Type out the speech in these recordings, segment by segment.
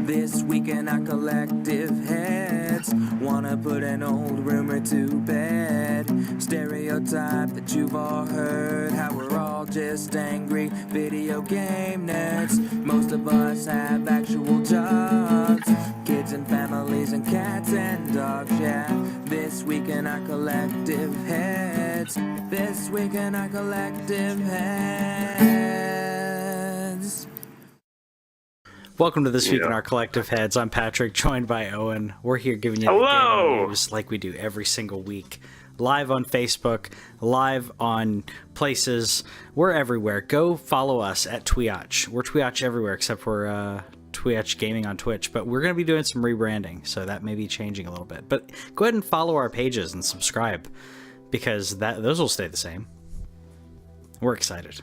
This week in our collective heads, wanna put an old rumor to bed. Stereotype that you've all heard, how we're all just angry video game nerds. Most of us have actual jobs, kids and families and cats and dogs, yeah. This week in our collective heads, this week in our collective heads. Welcome to This Week in Our Collective Heads. I'm Patrick, joined by Owen. We're here giving you the gaming news like we do every single week. Live on Facebook, live on places. We're everywhere. Go follow us at TWIOCH. We're TWIOCH everywhere except for TWIOCH Gaming on Twitch. But we're going to be doing some rebranding, so that may be changing a little bit. But go ahead and follow our pages and subscribe, because those will stay the same. We're excited.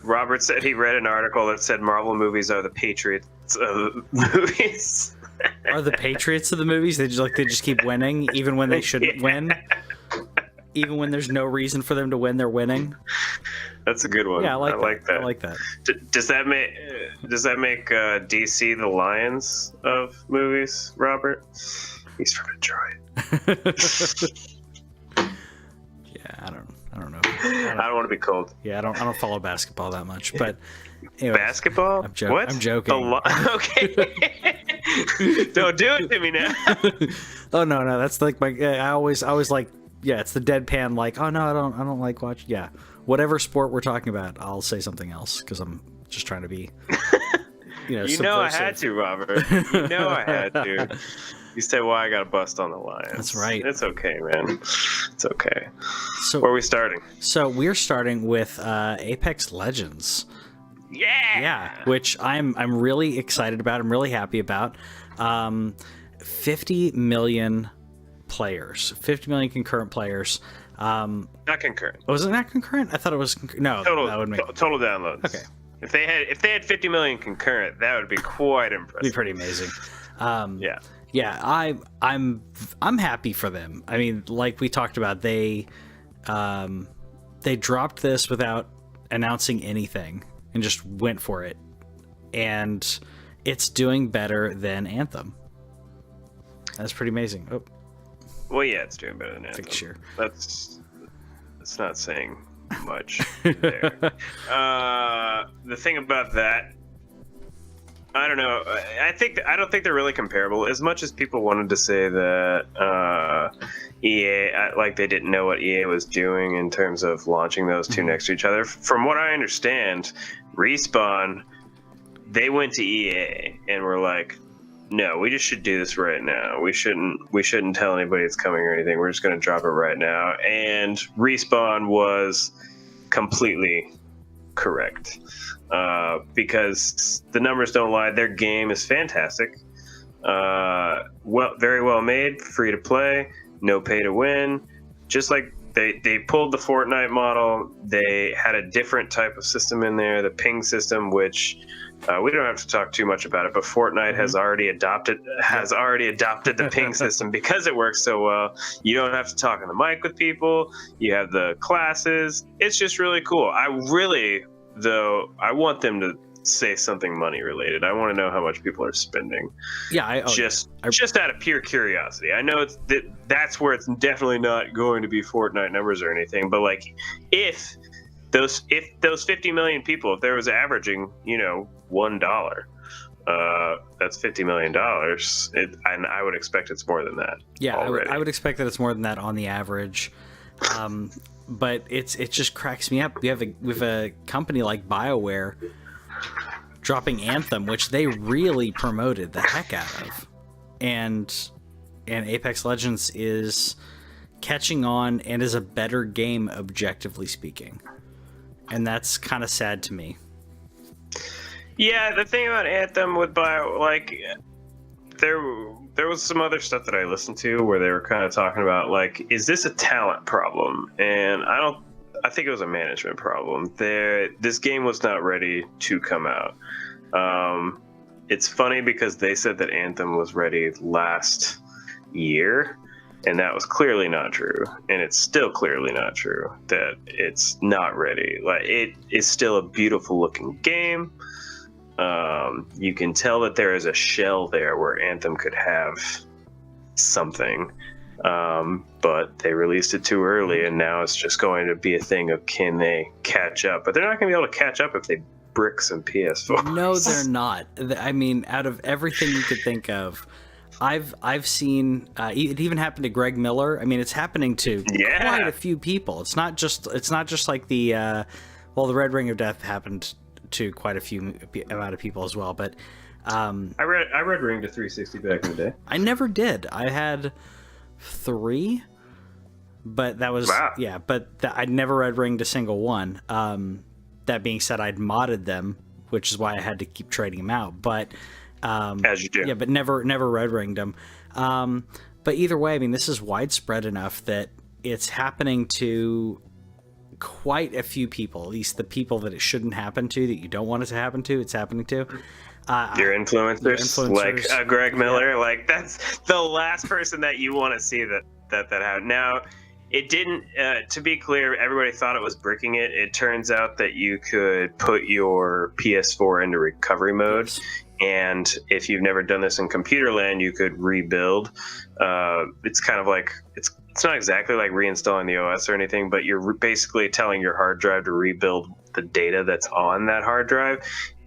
Robert said he read an article that said Marvel movies are the Patriots of movies. Are the Patriots of the movies? They just keep winning even when they shouldn't win. Even when there's no reason for them to win, they're winning. That's a good one. Yeah, I like that. I like that. Does that make DC the Lions of movies, Robert? He's from Detroit. Yeah, I don't know. I don't want to be cold. Yeah, I don't follow basketball that much, but anyways, basketball? What? I'm joking. Okay. Don't do it to me now. Oh no, that's like my. I always like. Yeah, it's the deadpan. Like, oh no, I don't like watch. Yeah, whatever sport we're talking about, I'll say something else because I'm just trying to be. I had to, Robert. I had to. You said, well, I got a bust on the Lions. That's right. It's okay, man. It's okay. So, where are we starting? So we're starting with Apex Legends. Yeah, which I'm really excited about. I'm really happy about. 50 million players, 50 million concurrent players. Not concurrent. Was it not concurrent? I thought it was. No, total. That would make total downloads. Okay. If they had 50 million concurrent, that would be quite impressive. It'd be pretty amazing. Yeah, I'm happy for them. I mean, like we talked about, they dropped this without announcing anything and just went for it, and it's doing better than Anthem. That's pretty amazing. Oh, well, yeah, it's doing better than Anthem. Sure. That's not saying much there. The thing about that, I don't know. I don't think they're really comparable. As much as people wanted to say that EA, like they didn't know what EA was doing in terms of launching those two next to each other. From what I understand, Respawn, they went to EA and were like, "No, we just should do this right now. We shouldn't tell anybody it's coming or anything. We're just going to drop it right now." And Respawn was completely correct. Because the numbers don't lie. Their game is fantastic. Very well made, free to play, no pay to win. Just like they pulled the Fortnite model, they had a different type of system in there, the ping system, which we don't have to talk too much about it, but Fortnite has already adopted the ping system because it works so well. You don't have to talk on the mic with people. You have the classes. It's just really cool. I want them to say something money related. I want to know how much people are spending. Yeah, just out of pure curiosity. I know that's where it's definitely not going to be Fortnite numbers or anything. But like, if those 50 million people, if there was averaging, $1, that's $50 million. And I would expect it's more than that. Yeah, I would expect that it's more than that on the average. But it just cracks me up. We have a company like BioWare dropping Anthem, which they really promoted the heck out of, and Apex Legends is catching on and is a better game objectively speaking, and that's kind of sad to me. Yeah, the thing about Anthem with Bio, like there was some other stuff that I listened to where they were kind of talking about, like, is this a talent problem? And I think it was a management problem. This game was not ready to come out. It's funny because they said that Anthem was ready last year, and that was clearly not true. And it's still clearly not true that it's not ready. Like, it is still a beautiful looking game. you can tell that there is a shell there where Anthem could have something. But they released it too early, and now it's just going to be a thing of can they catch up? But they're not going to be able to catch up if they brick some PS4. No, they're not. I mean, out of everything you could think of, I've seen it even happened to Greg Miller. I mean, it's happening to quite a few people. It's not just like the the Red Ring of Death happened to quite a few amount of people as well. But I read Ring to 360 back in the day. I never did. I had 3, but that was I'd never read Ring to single one. That being said, I'd modded them, which is why I had to keep trading them out. But as you do, yeah, but never red ringed them. But either way, I mean, this is widespread enough that it's happening to quite a few people. At least the people that it shouldn't happen to, that you don't want it to happen to, it's happening to. Your influencers, like Greg Miller, like that's the last person that you want to see that happened. Now, it didn't. To be clear, everybody thought it was bricking it. It turns out that you could put your PS4 into recovery mode, and if you've never done this in computer land, you could rebuild. It's kind of like it's not exactly like reinstalling the OS or anything, but you're basically telling your hard drive to rebuild the data that's on that hard drive.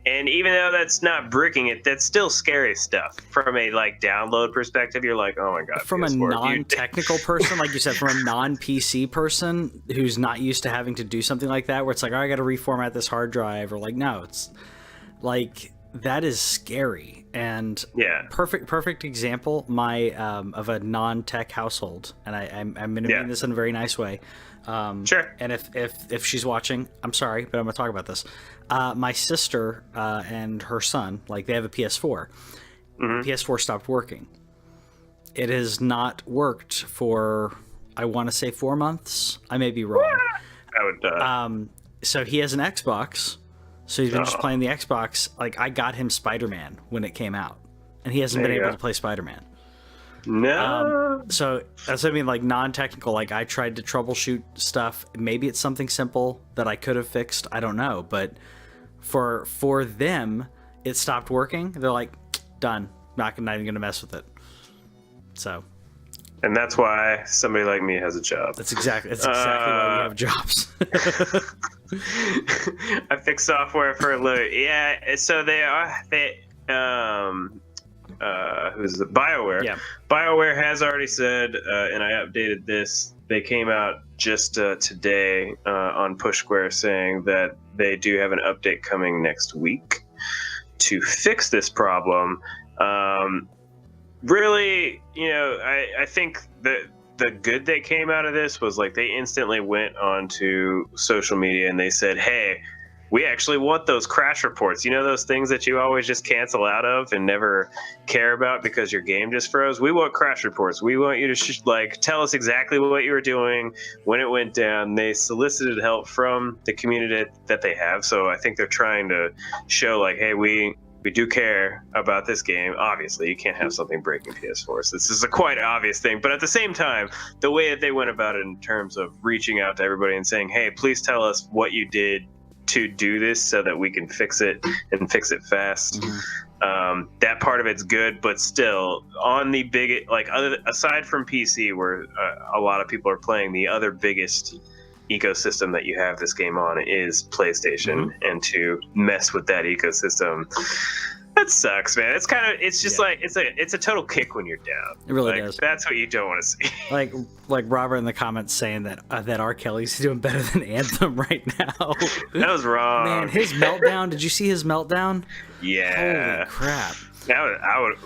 And even though that's not bricking it, that's still scary stuff. From a download perspective, you're like, oh my god. From PS4, a non-technical person, like you said, from a non-PC person who's not used to having to do something like that, where it's like, oh, I got to reformat this hard drive, or no, it's like that is scary. And perfect example, my of a non-tech household, and I'm mean this in a very nice way. Sure. And if she's watching, I'm sorry, but I'm gonna talk about this. My sister and her son, they have a PS4. Mm-hmm. PS4 stopped working. It has not worked for, I want to say 4 months. I may be wrong. I would. So he has an Xbox. So he's been just playing the Xbox. I got him Spider-Man when it came out, and he hasn't been able to play Spider-Man. No. So that's what I mean, non-technical. I tried to troubleshoot stuff. Maybe it's something simple that I could have fixed. I don't know. But for them, it stopped working. They're like, done. Not even going to mess with it. So. And that's why somebody like me has a job. That's exactly why we have jobs. I fix software for a living. Yeah. So who's the BioWare? Yeah. BioWare has already said, and I updated this. They came out just today on Push Square saying that they do have an update coming next week to fix this problem. Really, I think that the good that came out of this was they instantly went onto social media and they said, hey, we actually want those crash reports. Those things that you always just cancel out of and never care about because your game just froze? We want crash reports. We want you to tell us exactly what you were doing when it went down. They solicited help from the community that they have. So I think they're trying to show hey, we do care about this game. Obviously, you can't have something breaking PS4. So this is a quite obvious thing. But at the same time, the way that they went about it in terms of reaching out to everybody and saying, hey, please tell us what you did to do this so that we can fix it and fix it fast. Mm-hmm. That part of it's good, but still on the big, aside from PC where a lot of people are playing, the other biggest ecosystem that you have this game on is PlayStation. Mm-hmm. And to mess with that ecosystem, that sucks, man. It's just it's a total kick when you're down. It really does. That's what you don't want to see. Like Robert in the comments saying that R. Kelly's doing better than Anthem right now. That was wrong. Man, his meltdown. Did you see his meltdown? Yeah. Holy crap. I would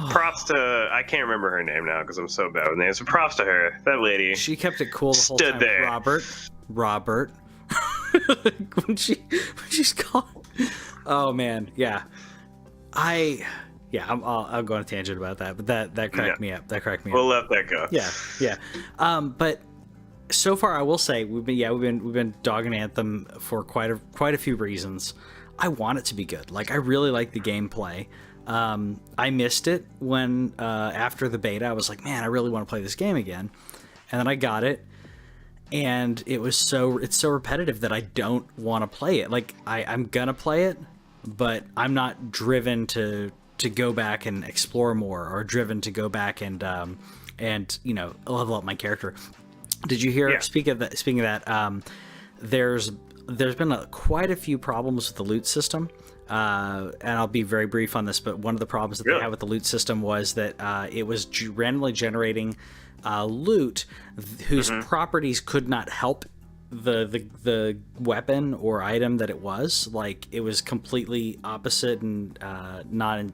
props to, I can't remember her name now because I'm so bad with names, but props to her. That lady. She kept it cool the whole stood time. There. Robert. when she's gone. Oh man, yeah. I'll go on a tangent about that, but that cracked me up. That cracked me up. We'll let that go. Yeah. But so far, I will say we've been dogging Anthem for quite a few reasons. I want it to be good. I really like the gameplay. I missed it when after the beta, I was like, man, I really want to play this game again, and then I got it, and it's so repetitive that I don't want to play it. I'm gonna play it, but I'm not driven to go back and explore more, or driven to go back and level up my character. Did you hear? Yeah. Speaking of that, there's been quite a few problems with the loot system. And I'll be very brief on this, but one of the problems that they had with the loot system was that it was randomly generating loot whose properties could not help the weapon or item that it was. Like, it was completely opposite and not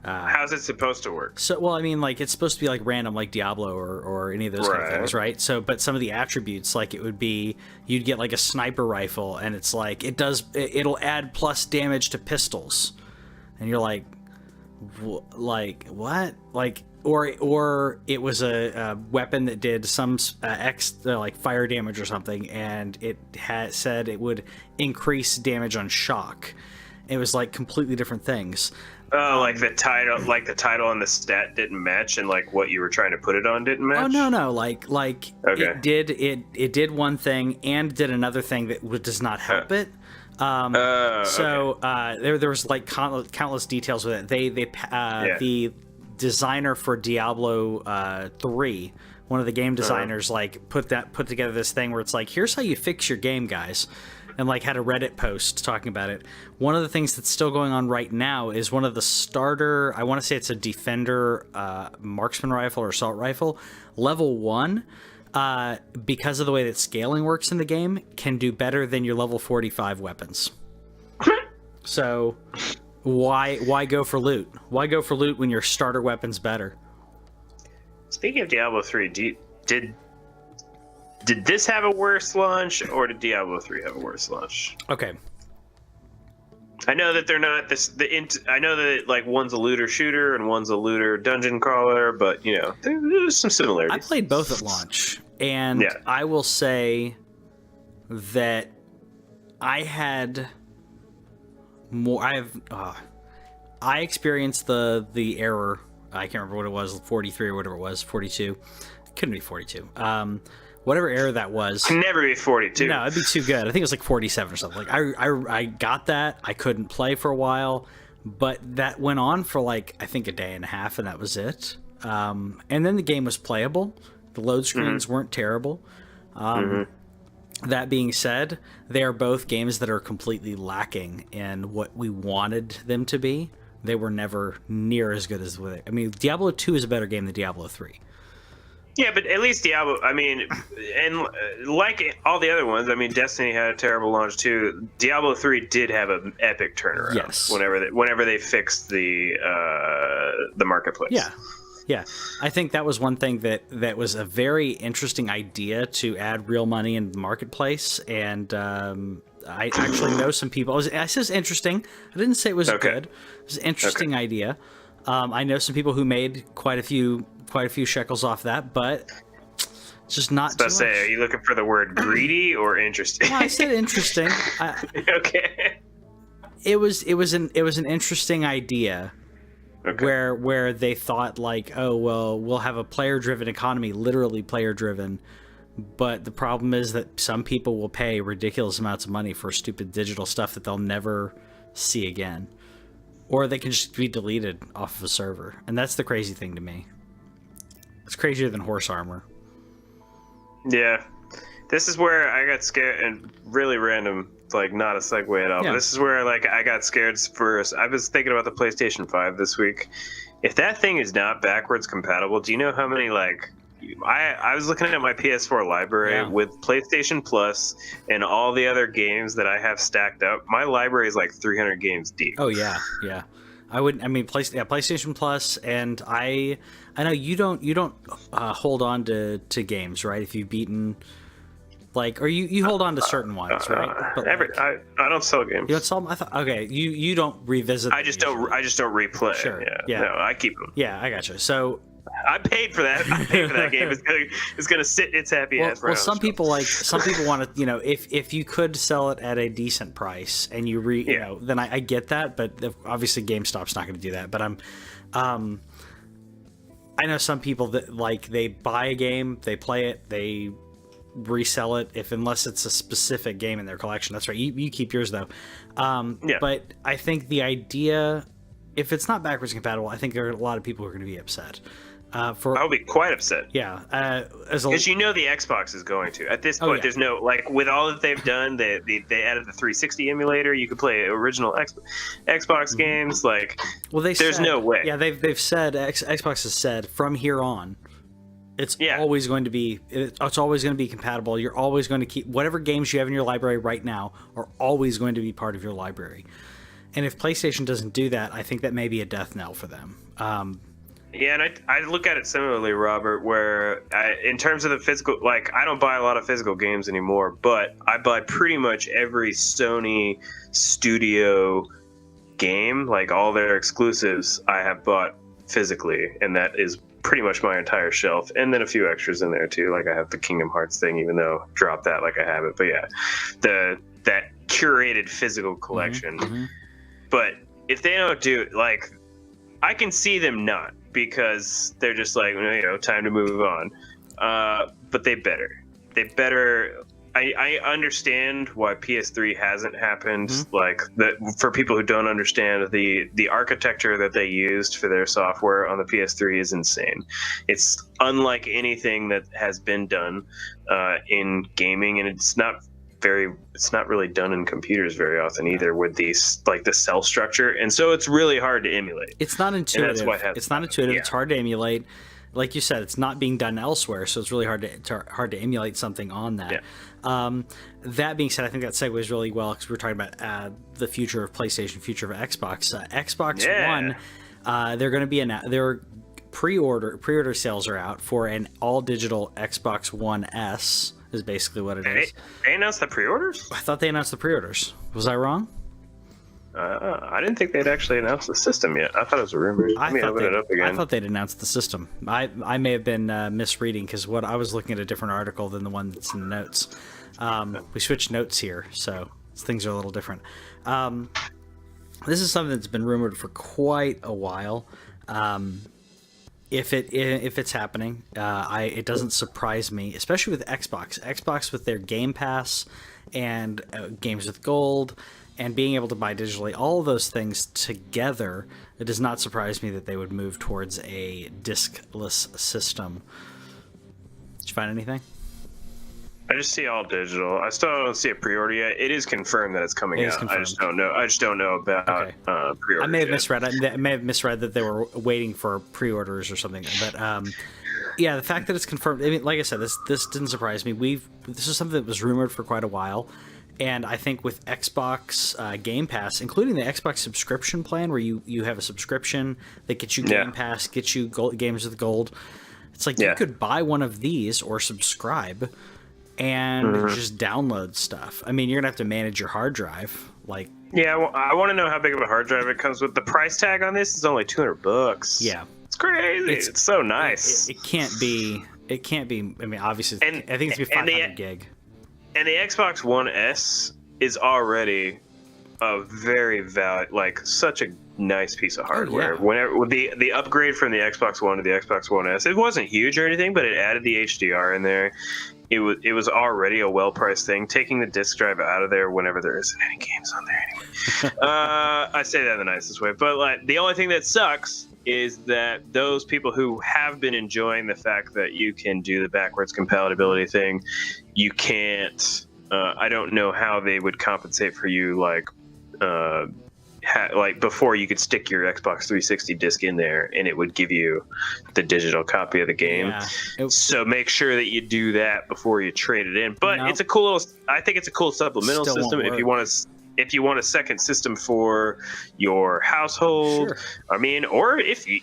how's it supposed to work? So, well, I mean, like, it's supposed to be like random, like Diablo or any of those kind of things, right? So, but some of the attributes, like, it would be, you'd get like a sniper rifle, and it's like it'll add plus damage to pistols, and you're like what? Like, or it was a weapon that did some like fire damage or something, and it said it would increase damage on shock. It was like completely different things. Oh, like the title and the stat didn't match, and like what you were trying to put it on didn't match. Oh no, like okay. it did one thing and did another thing that does not help it. So there was like countless details with it. The designer for Diablo 3, one of the game designers, like put together this thing where it's like, here's how you fix your game, guys. And like had a Reddit post talking about it. One of the things that's still going on right now is one of the starter, I want to say it's a Defender marksman rifle or assault rifle, level 1, because of the way that scaling works in the game, can do better than your level 45 weapons. So why go for loot? Why go for loot when your starter weapon's better? Speaking of Diablo 3, did this have a worse launch, or did Diablo 3 have a worse launch? Okay. I know that they're not I know that like one's a looter shooter and one's a looter dungeon crawler, but you know there's some similarities. I played both at launch, and I will say that I had more. I experienced the error. I can't remember what it was, 43 or whatever it was, 42. It couldn't be 42. Whatever error that was. Can never be 42. No, it'd be too good. I think it was like 47 or something. Like I got that. I couldn't play for a while, but that went on for like, I think a day and a half, and that was it. And then the game was playable. The load screens weren't terrible. That being said, they are both games that are completely lacking in what we wanted them to be. They were never near as good as with it. I mean, Diablo 2 is a better game than Diablo 3. Yeah, but at least Diablo, I mean, and like all the other ones, I mean, Destiny had a terrible launch too. Diablo 3 did have an epic turnaround. Yes. Whenever they fixed the marketplace. Yeah. I think that was one thing that was a very interesting idea, to add real money in the marketplace. And I actually know some people. I said it's interesting. I didn't say it was good. It was an interesting idea. I know some people who made quite a few shekels off that, but it's just not too much. Are you looking for the word greedy or interesting? Well, I said interesting. Okay. It was an interesting idea. Okay. Where they thought like, oh well, we'll have a player-driven economy, literally player-driven, but the problem is that some people will pay ridiculous amounts of money for stupid digital stuff that they'll never see again. Or they can just be deleted off of a server. And that's the crazy thing to me. It's crazier than horse armor. Yeah. This is where I got scared, and really random, like not a segue at all. Yeah. But this is where like I got scared first. I was thinking about the PlayStation 5 this week. If that thing is not backwards compatible, do you know how many like... I was looking at my PS4 library with PlayStation Plus and all the other games that I have stacked up. My library is like 300 games deep. Oh yeah. PlayStation Plus, and I know you don't hold on to games, right? If you've beaten, like, or you hold on to certain ones, right? But I don't sell games. You don't sell them? I thought, okay, you don't revisit. I just don't replay. Sure. Yeah. No, I keep them. Yeah, I gotcha. So. I paid for that. I paid for that game. It's gonna sit its happy ass. Well, some people want to, if you could sell it at a decent price and you then I get that, but obviously GameStop's not going to do that. But I know some people that like they buy a game, they play it, they resell it unless it's a specific game in their collection. That's right. You keep yours though. But I think the idea, if it's not backwards compatible, I think there are a lot of people who are going to be upset. I'll be quite upset. Yeah, because the Xbox is going to. At this point, there's no, like, with all that they've done, they added the 360 emulator. You could play original Xbox games. Like, there's no way. Yeah, they've said, Xbox has said, from here on, it's always going to be compatible. You're always going to keep whatever games you have in your library right now are always going to be part of your library. And if PlayStation doesn't do that, I think that may be a death knell for them. Yeah, and I look at it similarly, Robert, where in terms of the physical, like, I don't buy a lot of physical games anymore, but I buy pretty much every Sony studio game, like all their exclusives, I have bought physically, and that is pretty much my entire shelf, and then a few extras in there too. Like, I have the Kingdom Hearts thing, even though drop that like I have it. But yeah, that curated physical collection. Mm-hmm. But if they don't do, like, I can see them not, because they're just like, time to move on. But they better. I understand why PS3 hasn't happened. Mm-hmm. Like, for people who don't understand, the architecture that they used for their software on the PS3 is insane. It's unlike anything that has been done in gaming, and it's not really done in computers very often either, with these, like, the cell structure, and so it's really hard to emulate. It's not intuitive. It's not intuitive. Yeah. It's hard to emulate. Like you said, it's not being done elsewhere, so it's really hard to emulate something on that. Yeah. That being said, I think that segues really well, because we're talking about the future of PlayStation, future of Xbox. Xbox One, they're going to be their pre-order sales are out for an all-digital Xbox One S. Is basically what it is. They announced the pre-orders? I thought they announced the pre-orders. Was I wrong? I didn't think they'd actually announced the system yet. I thought it was a rumor. Let me open it up again. I thought they'd announced the system. I may have been misreading, because I was looking at a different article than the one that's in the notes. We switched notes here, so things are a little different. This is something that's been rumored for quite a while. If it's happening, it doesn't surprise me, especially with Xbox. Xbox with their Game Pass and games with gold and being able to buy digitally, all of those things together, it does not surprise me that they would move towards a diskless system. Did you find anything? I just see all digital. I still don't see a pre-order yet. It is confirmed that it's coming out. Confirmed. I just don't know about pre-orders. I may have misread. I may have misread that they were waiting for pre-orders or something. But yeah, the fact that it's confirmed. I mean, like I said, this didn't surprise me. This is something that was rumored for quite a while, and I think with Xbox Game Pass, including the Xbox subscription plan, where you have a subscription that gets you Game Pass, gets you games with gold. It's like you could buy one of these or subscribe and just download stuff. I mean, you're gonna have to manage your hard drive. Like, yeah, well, I want to know how big of a hard drive it comes with. The price tag on this is only $200. Yeah, it's crazy. It's so nice. It can't be. I mean, obviously, I think it's gonna be 500 gig. And the Xbox One S is already a very such a nice piece of hardware. Whenever the upgrade from the Xbox One to the Xbox One S, it wasn't huge or anything, but it added the HDR in there. It was already a well-priced thing. Taking the disc drive out of there whenever there isn't any games on there anyway. I say that in the nicest way, but like, the only thing that sucks is that those people who have been enjoying the fact that you can do the backwards compatibility thing, you can't. I don't know how they would compensate for you, like before you could stick your Xbox 360 disc in there and it would give you the digital copy of the game. Yeah. So make sure that you do that before you trade it in. But it's a cool I think it's a cool supplemental system if you want a second system for your household. Sure. I mean, or if you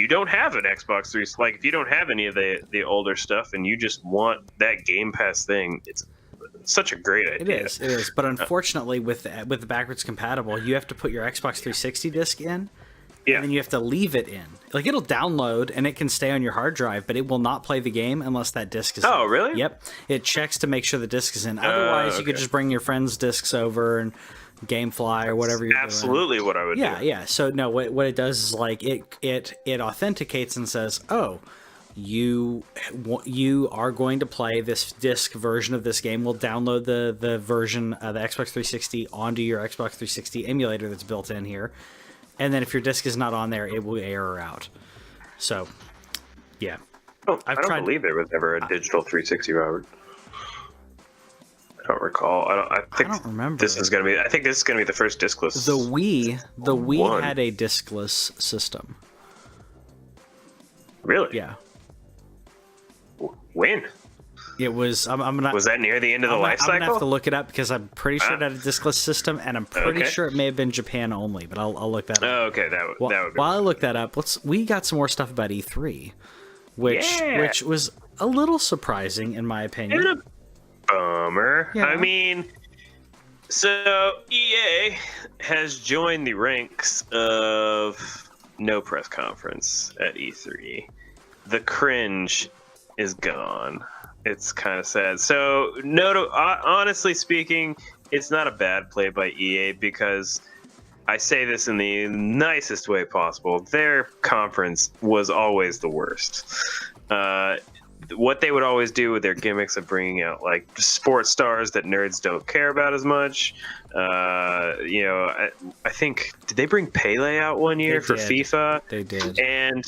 don't have an Xbox 360, like if you don't have any of the older stuff and you just want that Game Pass thing, it's such a great idea. It is. But unfortunately, with the backwards compatible, you have to put your Xbox 360 disc in, and then you have to leave it in. Like, it'll download and it can stay on your hard drive, but it will not play the game unless that disc is in. Oh, really? Yep. It checks to make sure the disc is in. Otherwise, you could just bring your friends' discs over and GameFly or whatever you're absolutely doing. What I would do. Yeah. So no, what it does is, like, it authenticates and says, oh, you are going to play this disc version of this game. We'll download the version of the Xbox 360 onto your Xbox 360 emulator that's built in here, and then if your disc is not on there, it will error out. So, yeah. Oh, I don't believe there was ever a digital 360, Robert. I don't recall. I don't remember. This is gonna be. I think this is gonna be the first diskless. The Wii had a diskless system. Really? Yeah. When? It was. Was that near the end of the life cycle? I'm gonna have to look it up because I'm pretty sure it had a diskless system, and I'm pretty sure it may have been Japan only. But I'll look that up. Oh, okay, that would be. While I look that up, we got some more stuff about E3, which was a little surprising in my opinion. Bummer. Yeah. I mean, so EA has joined the ranks of no press conference at E3. The cringe is gone. It's kind of sad. So, honestly speaking, it's not a bad play by EA because I say this in the nicest way possible. Their conference was always the worst. What they would always do with their gimmicks of bringing out like sports stars that nerds don't care about as much. I think, did they bring Pele out one year for FIFA? They did. And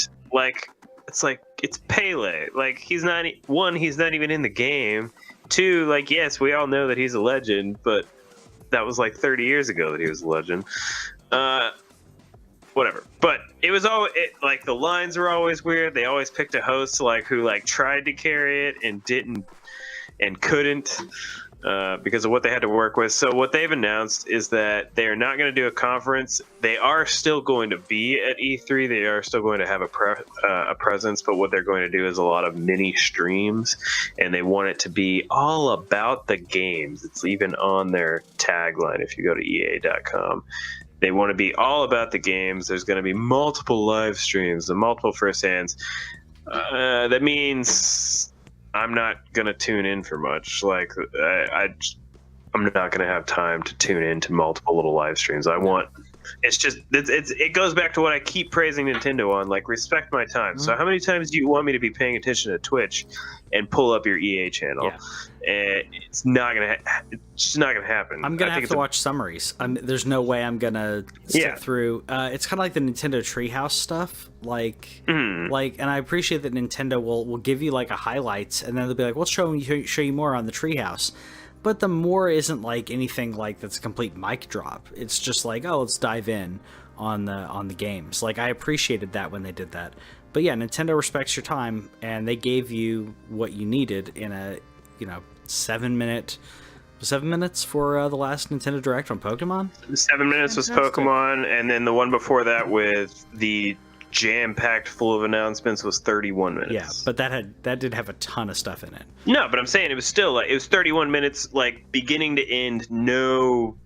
it's Pele. Like, he's not even in the game. Two, like, yes, we all know that he's a legend, but that was like 30 years ago that he was a legend. Whatever. But it was like the lines were always weird. They always picked a host who tried to carry it and didn't and couldn't because of what they had to work with. So what they've announced is that they are not going to do a conference. They are still going to be at E3. They are still going to have a presence, but what they're going to do is a lot of mini streams, and they want it to be all about the games. It's even on their tagline if you go to EA.com. They want to be all about the games. There's going to be multiple live streams and multiple first-hands. That means I'm not going to tune in for much. Like, I'm not going to have time to tune in to multiple little live streams. It goes back to what I keep praising Nintendo on, like, respect my time. Mm-hmm. So how many times do you want me to be paying attention to Twitch and pull up your EA channel? Yeah. It's just not gonna happen. I'm gonna have to watch summaries. There's no way I'm gonna sit through. It's kind of like the Nintendo Treehouse stuff. And I appreciate that Nintendo will give you like a highlights, and then they'll be like, "We'll show you more on the Treehouse." But the more isn't like anything like that's a complete mic drop. It's just like, oh, let's dive in on the games. Like, I appreciated that when they did that. But yeah, Nintendo respects your time, and they gave you what you needed in a 7 minutes for the last Nintendo Direct on Pokemon. 7 minutes was Pokemon, and then the one before that with the jam-packed full of announcements was 31 minutes. Yeah, but that did have a ton of stuff in it. No, but I'm saying it was still like, it was 31 minutes, like beginning to end, no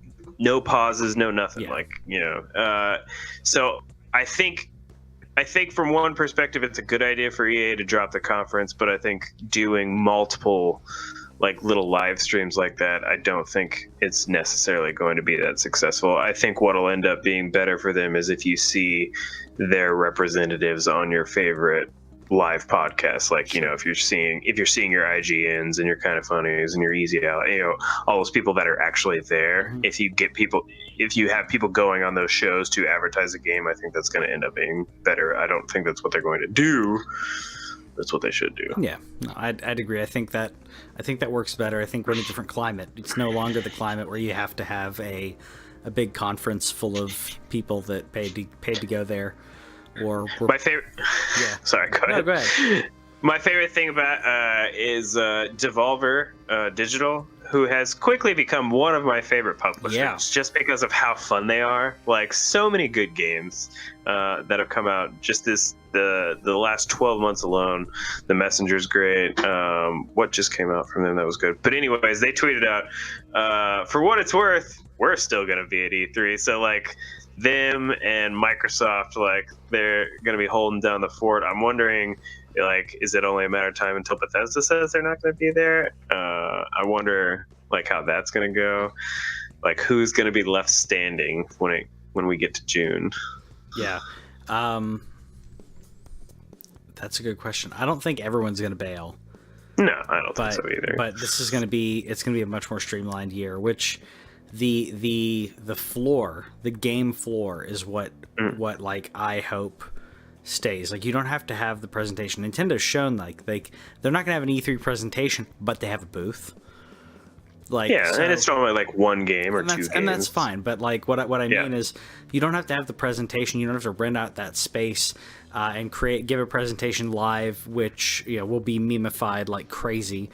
pauses, no nothing. Yeah. So I think from one perspective it's a good idea for EA to drop the conference, but I think doing multiple like little live streams like that, I don't think it's necessarily going to be that successful. I think what'll end up being better for them is if you see their representatives on your favorite live podcasts, like, if you're seeing your IGNs and your Kind of Funnies and your Easy Out, all those people that are actually there. Mm-hmm. If you have people going on those shows to advertise a game, I think that's going to end up being better. I don't think that's what they're going to do. That's what they should do. Yeah, no, I'd agree. I think that works better. I think we're in a different climate. It's no longer the climate where you have to have a big conference full of people that paid to go there. My favorite. Yeah. Sorry. Go ahead. No, go ahead. My favorite thing about is Devolver Digital, who has quickly become one of my favorite publishers, just because of how fun they are. Like, so many good games that have come out just the last 12 months alone. The Messenger's great. What just came out from them that was good? But anyways, they tweeted out, for what it's worth, we're still going to be at E3. So, like, them and Microsoft, like, they're going to be holding down the fort. I'm wondering, like, is it only a matter of time until Bethesda says they're not going to be there? I wonder, like, how that's going to go. Like, who's going to be left standing when we get to June? Yeah. That's a good question. I don't think everyone's going to bail. No, I don't think so either. But this is going to be a much more streamlined year, which the floor, the game floor is what like I hope stays. Like, you don't have to have the presentation. Nintendo's shown like they're not going to have an E3 presentation, but they have a booth. Like, yeah, and it's normally like one game or two games. And that's fine. But like what I mean is, you don't have to have the presentation. You don't have to rent out that space and give a presentation live, which will be memeified like crazy.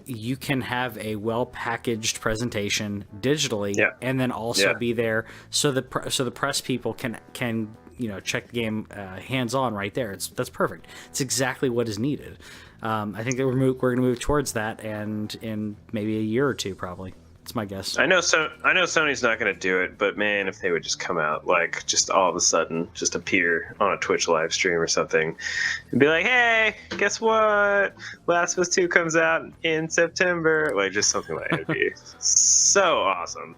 You can have a well-packaged presentation digitally, and then also be there so the press people can check the game hands-on right there. That's perfect. It's exactly what is needed. I think that we're going to move towards that, and in maybe a year or two, probably. That's my guess. I know Sony's not going to do it, but man, if they would just come out, like, just all of a sudden, just appear on a Twitch live stream or something, and be like, "Hey, guess what? Last of Us 2 comes out in September." Like, just something like that would be so awesome.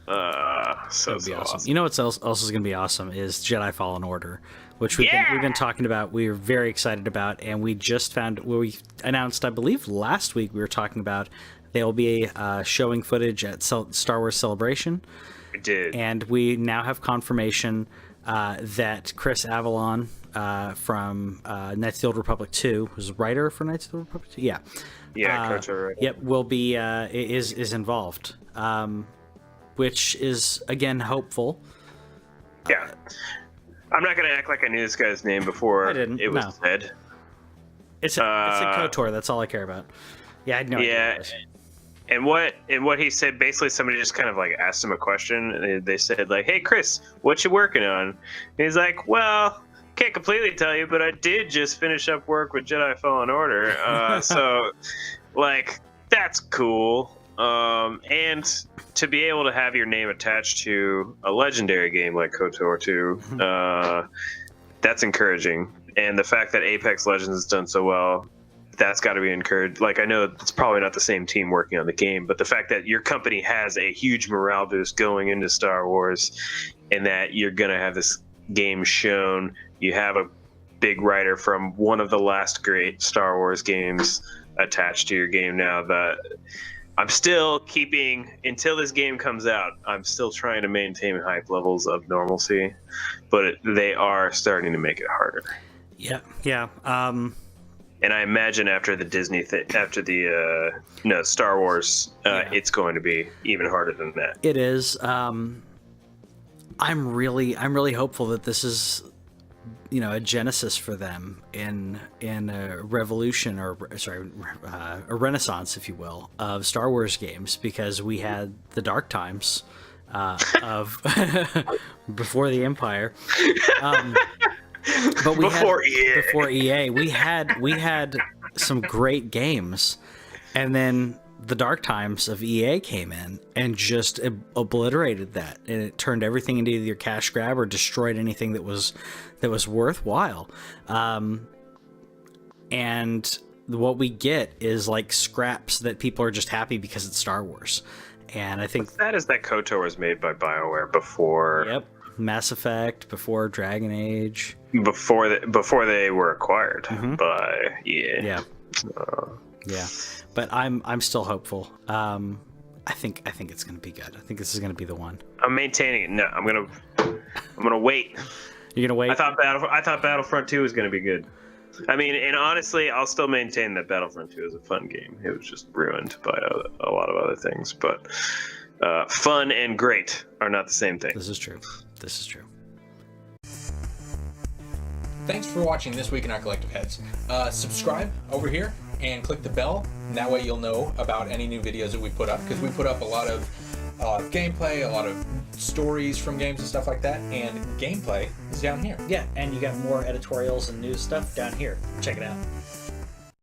So awesome. You know what else is going to be awesome is Jedi Fallen Order, which we've been talking about. We were very excited about, and we just we announced, I believe last week, we were talking about they will be showing footage at Star Wars Celebration. We did, and we now have confirmation that Chris Avallone from Knights of the Old Republic 2, who's a writer for Knights of the Old Republic 2, co-writer. Yep, will be is involved. Which is, again, hopeful. Yeah. I'm not going to act like I knew this guy's name before it was said. It's a KOTOR, that's all I care about. Yeah, I had no idea. And what he said, basically somebody just kind of like asked him a question, and they said like, "Hey Chris, what you working on?" And he's like, "Well, can't completely tell you, but I did just finish up work with Jedi Fallen Order." So like, that's cool. And to be able to have your name attached to a legendary game like KOTOR 2, that's encouraging. And the fact that Apex Legends has done so well, that's got to be encouraged. Like, I know it's probably not the same team working on the game, but the fact that your company has a huge morale boost going into Star Wars, and that you're going to have this game shown, you have a big writer from one of the last great Star Wars games attached to your game now, that I'm still keeping, until this game comes out, I'm still trying to maintain hype levels of normalcy, but they are starting to make it harder. Yeah. And I imagine after the Disney Star Wars, it's going to be even harder than that. It is. I'm really hopeful that this is, a genesis for them in a revolution, a renaissance, if you will, of Star Wars games, because we had the dark times of before the Empire, but before EA, we had some great games, and then the dark times of EA came in and just obliterated that, and it turned everything into either cash grab or destroyed anything that was worthwhile. And what we get is like scraps that people are just happy because it's Star Wars. And I think that is that KOTOR was made by BioWare before. Yep, Mass Effect, before Dragon Age, before they were acquired by EA. Yeah. Yeah, but I'm still hopeful. I think it's gonna be good. I think this is gonna be the one. I'm maintaining it. No, I'm gonna wait. You're gonna wait? I thought Battlefront 2 was gonna be good. I mean, and honestly, I'll still maintain that Battlefront 2 is a fun game. It was just ruined by a lot of other things. But fun and great are not the same thing. This is true. Thanks for watching This Week in Our Collective Heads. Subscribe over here and click the bell, and that way you'll know about any new videos that we put up, because we put up a lot of gameplay, a lot of stories from games and stuff like that, and gameplay is down here. Yeah, and you got more editorials and news stuff down here. Check it out.